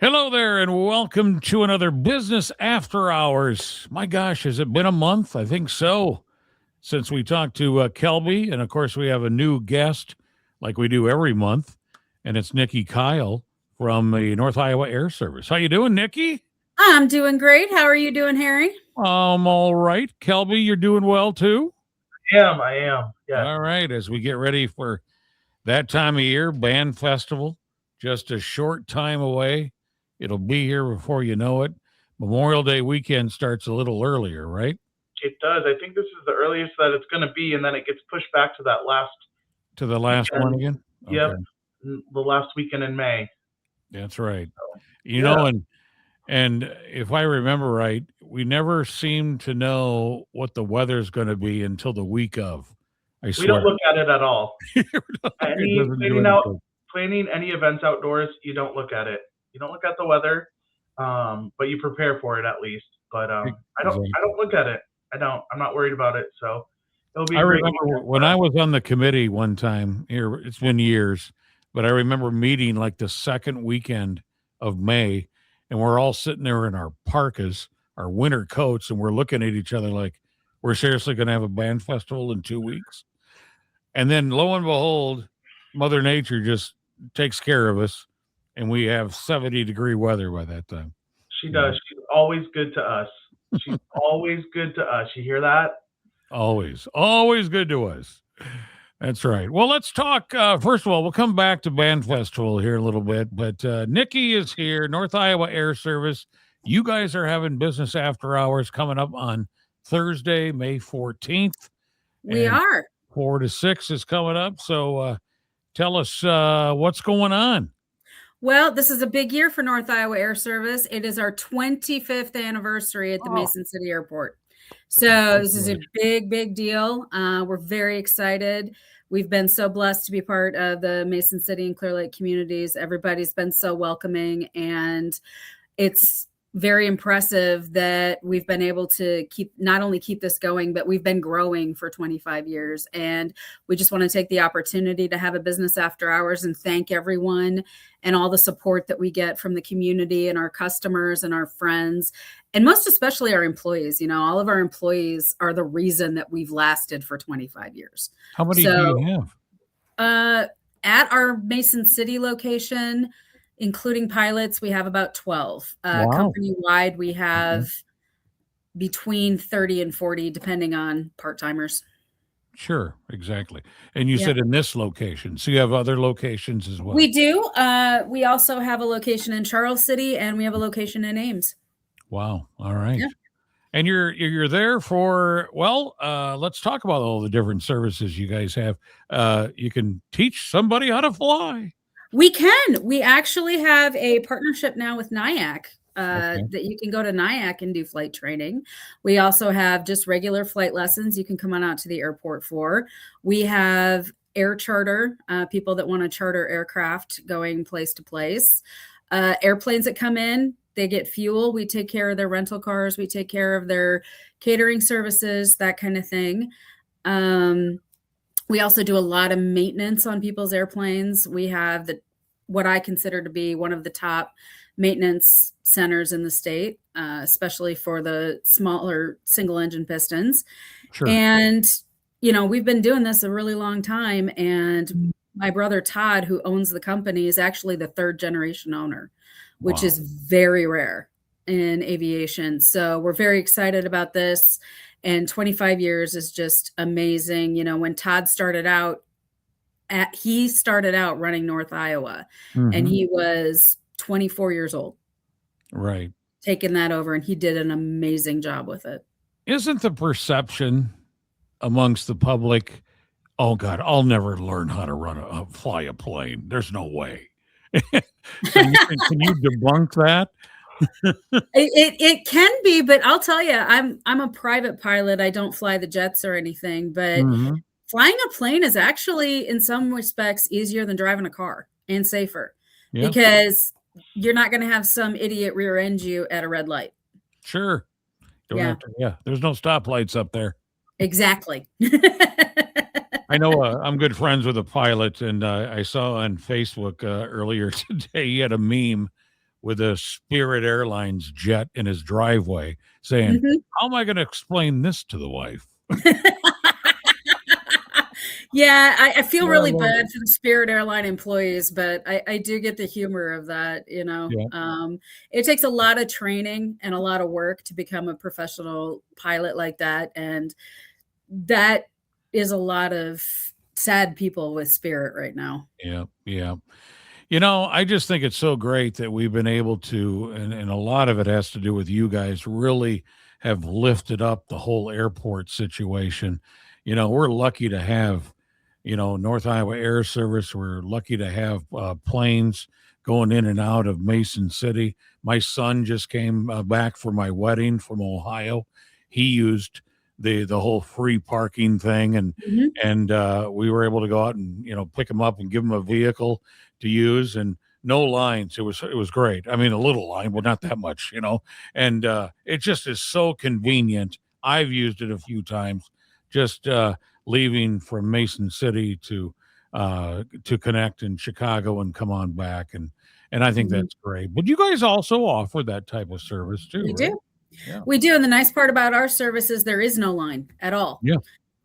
Hello there, and welcome to another Business After Hours. My gosh, has it been a month? I think so, since we talked to Kelby. And of course, we have a new guest like we do every month, and it's Nikki Kyle from the North Iowa Air Service. How you doing, Nikki? I'm doing great. How are you doing, Harry? I'm all right. Kelby, you're doing well too? I am. Yes. All right, as we get ready for that time of year, Band Festival, just a short time away. It'll be here before you know it. Memorial Day weekend starts a little earlier, right? It does. I think this is the earliest that it's going to be, and then it gets pushed back to that last To the last one weekend. again? Yep, Okay. the last weekend in May. That's right. You Yeah, know, and if I remember right, we never seem to know what the weather's going to be until the week of. I we don't swear. look at it at all. It Any doesn't do planning out, anything. planning any events outdoors, you don't look at it. You don't look at the weather, but you prepare for it at least. But I don't. Exactly. I don't look at it. I don't. I'm not worried about it. So it'll be I a great remember weekend when for I us. was on the committee one time, here it's been years, but I remember meeting like the second weekend of May, and we're all sitting there in our parkas, our winter coats, and we're looking at each other like, we're seriously going to have a band festival in 2 weeks. And then lo and behold, Mother Nature just takes care of us, and we have 70-degree weather by that time. She You know, does. She's always good to us. She's always good to us. You hear that? always, always good to us. That's right. Well, let's talk. First of all, we'll come back to Band Festival here in a little bit, but Nikki is here, North Iowa Air Service. You guys are having business after hours coming up on Thursday, May 14th, We and are. 4 to 6 is coming up. So tell us what's going on. Well, this is a big year for North Iowa Air Service. It is our 25th anniversary at the Oh, Mason City Airport. So this is a Congratulations. big deal. We're very excited. We've been so blessed to be part of the Mason City and Clear Lake communities. Everybody's been so welcoming, and it's very impressive that we've been able to not only keep this going, but we've been growing for 25 years. And we just want to take the opportunity to have a business after hours and thank everyone and all the support that we get from the community and our customers and our friends, and most especially our employees. All of our employees are the reason that we've lasted for 25 years. How many do So you have? at our Mason City location, including pilots, we have about 12. Wow. Company-wide, we Okay. have between 30 and 40, depending on part-timers. Sure, exactly. And you Yeah, said in this location, so you have other locations as well. we do. We also have a location in Charles City, and we have a location in Ames. Wow. All right. Yeah. And you're there for, well, let's talk about all the different services you guys have. You can teach somebody how to fly. We can. We actually have a partnership now with NIAC, Okay. that you can go to NIAC and do flight training. We also have just regular flight lessons you can come on out to the airport for. We have air charter, people that want to charter aircraft going place to place. Airplanes that come in, they get fuel. We take care of their rental cars. We take care of their catering services, that kind of thing. We also do a lot of maintenance on people's airplanes. We have what I consider to be one of the top maintenance centers in the state, especially for the smaller single engine pistons. Sure. And, we've been doing this a really long time. And my brother Todd, who owns the company, is actually the third generation owner, which Wow. is very rare in aviation. So we're very excited about this. And 25 years is just amazing. When Todd started out, he started out running North Iowa, and Hmm. he was 24 years old, Right. taking that over, and he did an amazing job with it. Isn't the perception amongst the public, oh God, I'll never learn how to fly a plane. There's no way. Can you debunk that? It can be, but I'll tell you, I'm a private pilot. I don't fly the jets or anything, but Hmm. flying a plane is actually, in some respects, easier than driving a car and safer, Yeah. because you're not going to have some idiot rear end you at a red light. Sure. Don't Yeah, have to. Yeah. There's no stoplights up there. exactly. I know I'm good friends with a pilot, and I saw on Facebook earlier today he had a meme with a Spirit Airlines jet in his driveway saying, Mhm. how am I going to explain this to the wife? Yeah, I feel Yeah, really well, bad for the Spirit Airline employees, but I do get the humor of that, you know. yeah, It takes a lot of training and a lot of work to become a professional pilot like that, and that is a lot of sad people with Spirit right now. yeah, yeah. I just think it's so great that we've been able to, and a lot of it has to do with you guys really have lifted up the whole airport situation. We're lucky to have, North Iowa Air Service. We're lucky to have planes going in and out of Mason City. My son just came back for my wedding from Ohio. He used the whole free parking thing, and Mhm. we were able to go out and pick him up and give him a vehicle to use, and no lines. It was great. I mean, a little line, but not that much, and it just is so convenient. I've used it a few times, just leaving from Mason City to connect in Chicago and come on back, and I think Mhm. that's great. But you guys also offer that type of service too, We right? do. Yeah. We do, and the nice part about our service is there is no line at all. Yeah.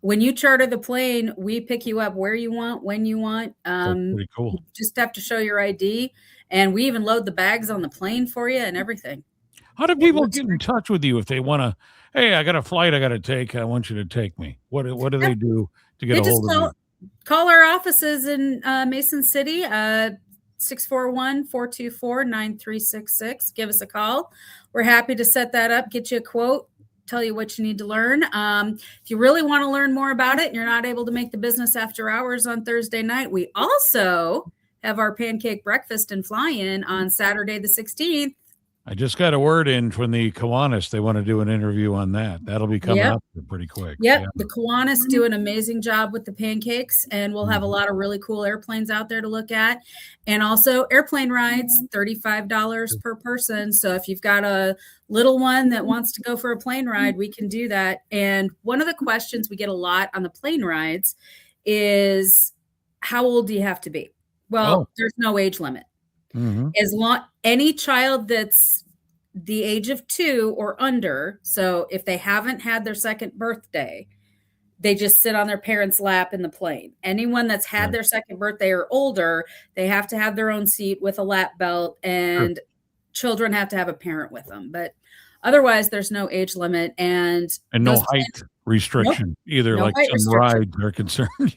When you charter the plane, we pick you up where you want, when you want. That's pretty You cool. just have to show your ID, and we even load the bags on the plane for you and everything. How do It people works get in great. touch with you if they want to? Hey, I got a flight I got to take. I want you to take me. What do Yeah, they do to get they a just hold of you? call our offices in Mason City, 641-424-9366. Give us a call. We're happy to set that up, get you a quote, tell you what you need to learn. If you really want to learn more about it and you're not able to make the business after hours on Thursday night, we also have our pancake breakfast and fly-in on Saturday the 16th. I just got a word in from the Kiwanis. They want to do an interview on that. That'll be coming Yep. up pretty quick. Yep, Yeah. the Kiwanis do an amazing job with the pancakes, and we'll have a Mhm. lot of really cool airplanes out there to look at. And also airplane rides, $35 per person. So if you've got a little one that wants to go for a plane ride, we can do that. And one of the questions we get a lot on the plane rides is how old do you have to be? Oh. Well, there's no age limit. Hmm. As long any child that's the age of 2 or under, so if they haven't had their second birthday, they just sit on their parents' lap in the plane. Anyone that's had Right. their second birthday or older, they have to have their own seat with a lap belt, Sure. and children have to have a parent with them. But otherwise, there's no age limit, and And those no height nope, restriction either, no like height some restriction. rides are concerned.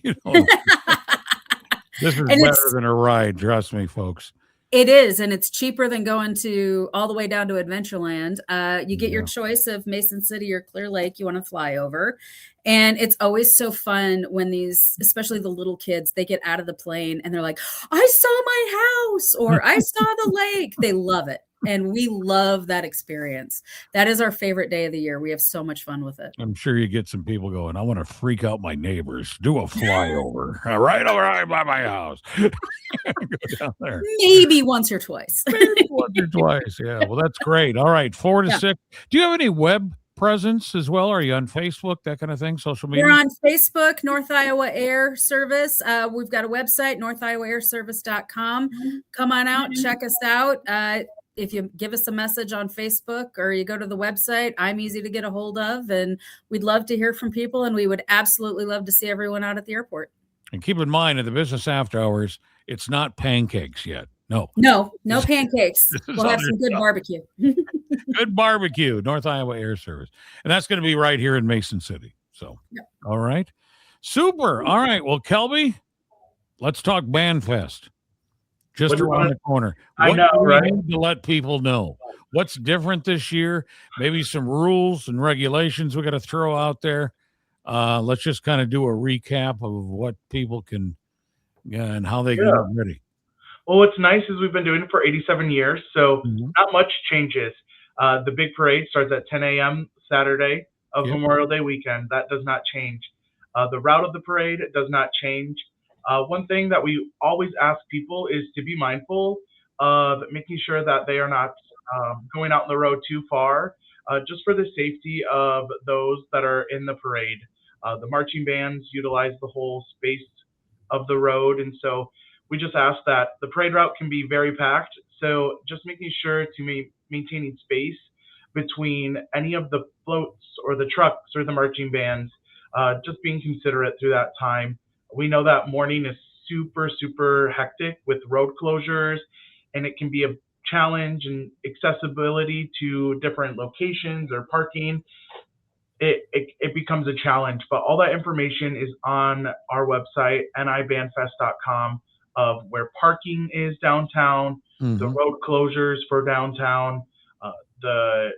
This is And better it's than a ride. Trust me, folks. It is, and it's cheaper than going to all the way down to Adventureland. You get your Yeah. choice of Mason City or Clear Lake you wanna fly over, and it's always so fun when these especially the little kids, they get out of the plane and they're like, "I saw my house," or "I saw the lake." They love it, and we love that experience. That is our favorite day of the year. We have so much fun with it. I'm sure you get some people going, I want to freak out my neighbors. Do a flyover. Right over right by my house. Go down there. Maybe once or twice. Maybe once or twice. Yeah. Well, that's great. All right. 4 to Yeah. 6. Do you have any web presence as well? Are you on Facebook, that kind of thing? Social We're media? on Facebook, North Iowa Air Service. We've got a website, northiowaairservice.com. Come on out, check us out. If you give us a message on Facebook or you go to the website, I'm easy to get a hold of, and we'd love to hear from people, and we would absolutely love to see everyone out at the airport. And keep in mind, in the business after hours, it's not pancakes yet. No. No, no This pancakes. this is We'll have other some good stuff. barbecue. Good barbecue, North Iowa Air Service. And that's going to be right here in Mason City. So, Yep. all right. Super. All right. Well, Kelby, let's talk BandFest. Just What do you around wanna- the corner. I What know, do we right? need to let people know? What's different this year? Maybe some rules and regulations we got to throw out there. Let's just kind of do a recap of what people can and how they can Yeah. get ready. Well, what's nice is we've been doing it for 87 years, so Mhm. not much changes. The big parade starts at 10 a.m. Saturday of Yep. Memorial Day weekend. That does not change. The route of the parade does not change. One thing that we always ask people is to be mindful of making sure that they are not going out on the road too far, just for the safety of those that are in the parade. The marching bands utilize the whole space of the road, and so we just ask that the parade route can be very packed, So just making sure to maintaining space between any of the floats or the trucks or the marching bands, just being considerate through that time. We know that morning is super, super hectic with road closures, and it can be a challenge and accessibility to different locations or parking. It becomes a challenge, but all that information is on our website, nibandfest.com, of where parking is downtown, the Mhm. road closures for downtown, the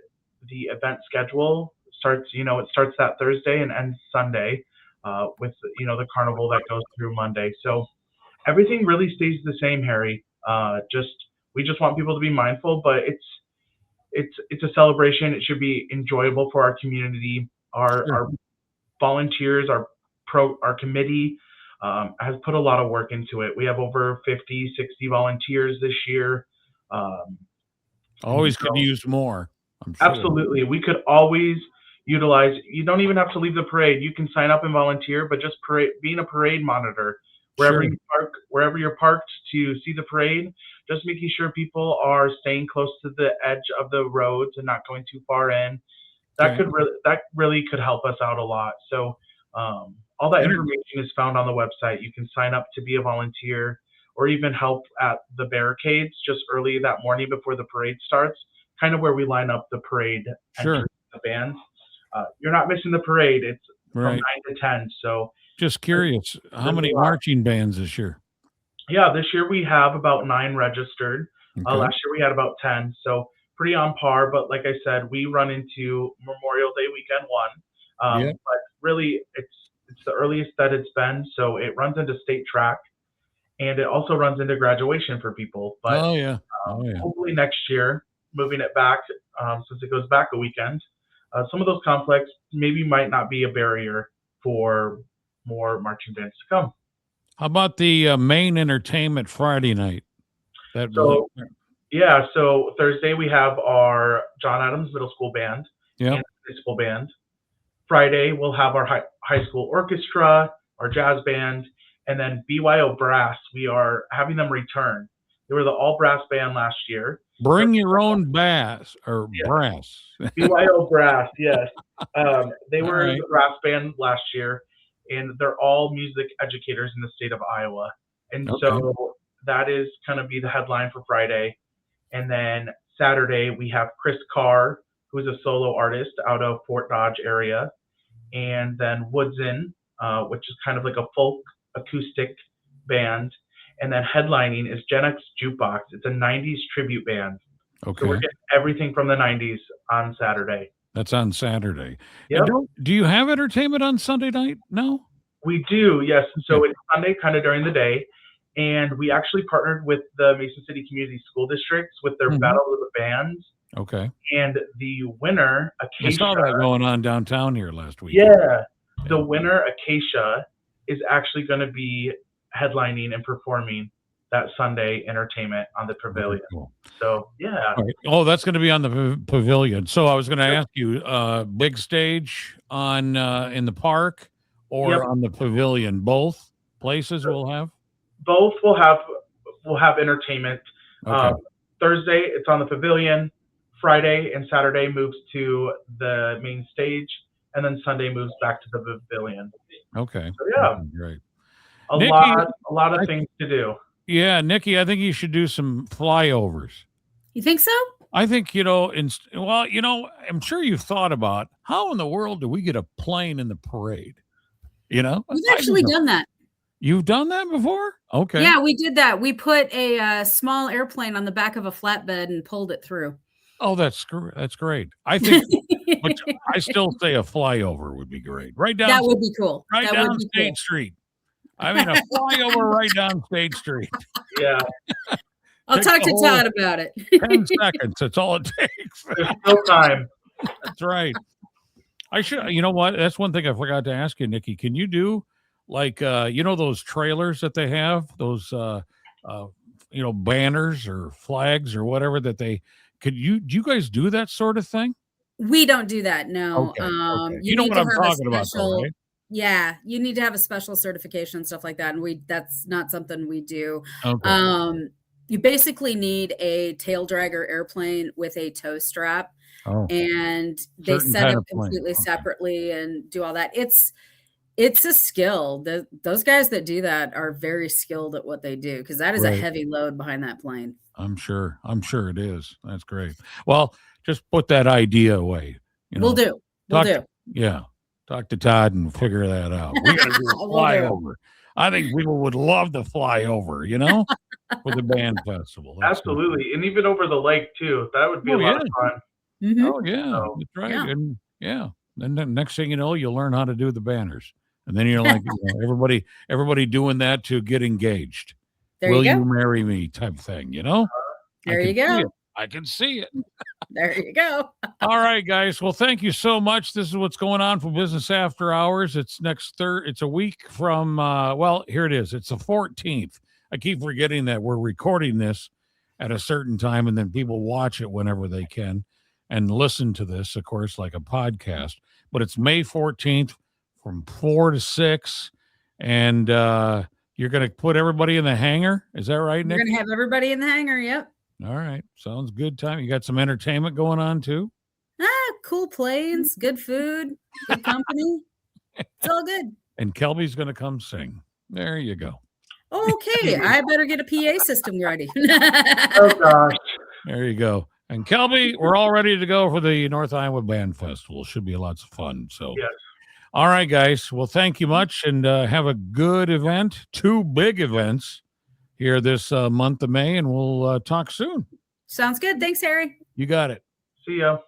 event schedule starts, it starts that Thursday and ends Sunday, with, the carnival that goes through Monday. So everything really stays the same, Harry. We just want people to be mindful, but it's a celebration. It should be enjoyable for our community. Sure. Our volunteers, our committee, has put a lot of work into it. We have over 50, 60 volunteers this year. Um, Always so could use more, I'm sure. absolutely, we could always utilize. You don't even have to leave the parade. You can sign up and volunteer, but just being a parade monitor wherever Sure. you park, wherever you're parked to see the parade. Just making sure people are staying close to the edge of the roads and not going too far in. Okay. That really could help us out a lot. So all that Enter- information is found on the website. You can sign up to be a volunteer or even help at the barricades just early that morning before the parade starts, kind of where we line up the parade Sure. entrance, the bands. You're not missing the parade. It's from Right. 9 to 10. So Just curious, how there's many a lot. marching bands this year? Yeah, this year we have about 9 registered. Okay. Last year we had about 10, so pretty on par. But like I said, we run into Memorial Day weekend one. Yeah. But really, it's the earliest that it's been, so it runs into state track, and it also runs into graduation for people. But Oh yeah. Oh yeah. hopefully next year, moving it back, since it goes back a weekend, some of those complex maybe might not be a barrier for more marching bands to come. How about the main entertainment Friday night? So yeah, so Thursday we have our John Adams Middle School Band Yep. and high school band. Friday we'll have our high school orchestra, our jazz band, and then BYO Brass. We are having them return. They were the all brass band last year. Bring your own bass or Yeah. brass. BYO Brass, yes. They All were right. the brass band last year, and they're all music educators in the state of Iowa. And Okay. so that is kind of be the headline for Friday. And then Saturday, we have Chris Carr, who is a solo artist out of Fort Dodge area. And then Woodson, which is kind of like a folk acoustic band. And then headlining is Gen X Jukebox. It's a 90s tribute band. So we're Okay. getting everything from the 90s on Saturday. That's on Saturday. Yep. And do you have entertainment on Sunday night? No? We do, yes. So Okay. it's Sunday kind of during the day. And we actually partnered with the Mason City Community School Districts with their Mhm. Battle of the Bands. Okay. And the winner, I saw Acacia, that going on downtown here last week. yeah, the winner, Acacia, is actually going to be headlining and performing that Sunday entertainment on the pavilion. Cool. So, yeah. All right. Oh, that's going to be on the pavilion. So I was going to ask you, big stage on in the park or Yep. on the pavilion? Both places will have. Both will have entertainment. Okay. Thursday, it's on the pavilion. Friday and Saturday moves to the main stage, and then Sunday moves back to the pavilion. Okay. So, yeah, Okay, great. a Nikki, lot of things to do. Yeah, Nikki, I think you should do some flyovers. You think so? I think, I'm sure you've thought about how in the world do we get a plane in the parade? We've I actually don't know. done that. You've done that before? Okay. Yeah, we did that. We put a small airplane on the back of a flatbed and pulled it through. Oh, that's great. I think, but I still say a flyover would be great. Right down, That would be cool. right That down would be State cool. Street. I mean, a flyover right down State Street. Yeah, I'll Take talk the to whole- Todd about it. 10 seconds. That's all it takes. there's still time. That's right. I should, you know what? That's one thing I forgot to ask you, Nikki. Can you do like, those trailers that they have, those, banners or flags or whatever that do you guys do that sort of thing? We don't do that. No. Okay. You know need what to I'm have a talking about, though, special. right? Yeah, you need to have a special certification and stuff like that, and that's not something we do. Okay. You basically need a tail dragger airplane with a tow strap, Oh, and they certain set kind it of plane. completely Okay. separately and do all that. It's a skill. Those guys that do that are very skilled at what they do because that is a Right. heavy load behind that plane. I'm sure. I'm sure it is. That's great. Well, just put that idea away. You We'll know, do. We'll talk. do. Yeah, talk to Todd and figure that out. We got to do a We'll do. flyover. I think people would love to fly over. You know, with the band festival. That's so cool. Absolutely. And even over the lake too. That would be Oh a lot yeah. of fun. Mhm. Oh yeah. So, That's right. Yeah. And yeah. Then the next thing you know, you'll learn how to do the banners, and then you're like, everybody doing that to get engaged. There Will you you go. marry me? Type thing. You know. There I you can see go. it. I can see it. There you go. All right, guys. Well, thank you so much. This is what's going on for Business After Hours. It's it's a week from, well, here it is. It's the 14th. I keep forgetting that we're recording this at a certain time, and then people watch it whenever they can and listen to this, of course, like a podcast. But it's May 14th from 4 to 6. And you're going to put everybody in the hangar. Is that right, We're Nick? gonna have everybody in the hangar. Yep. All right. Sounds good time. You got some entertainment going on too? Cool planes, good food, good company. It's all good. And Kelby's going to come sing. There you go. Okay, I better get a PA system ready. oh gosh. There you go. And Kelby, we're all ready to go for the North Iowa Band Festival. Should be lots of fun. So, Yes. all right, guys. Well, thank you much, and have a good event. 2 big events here this month of May, and we'll talk soon. Sounds good. Thanks, Harry. You got it. See ya.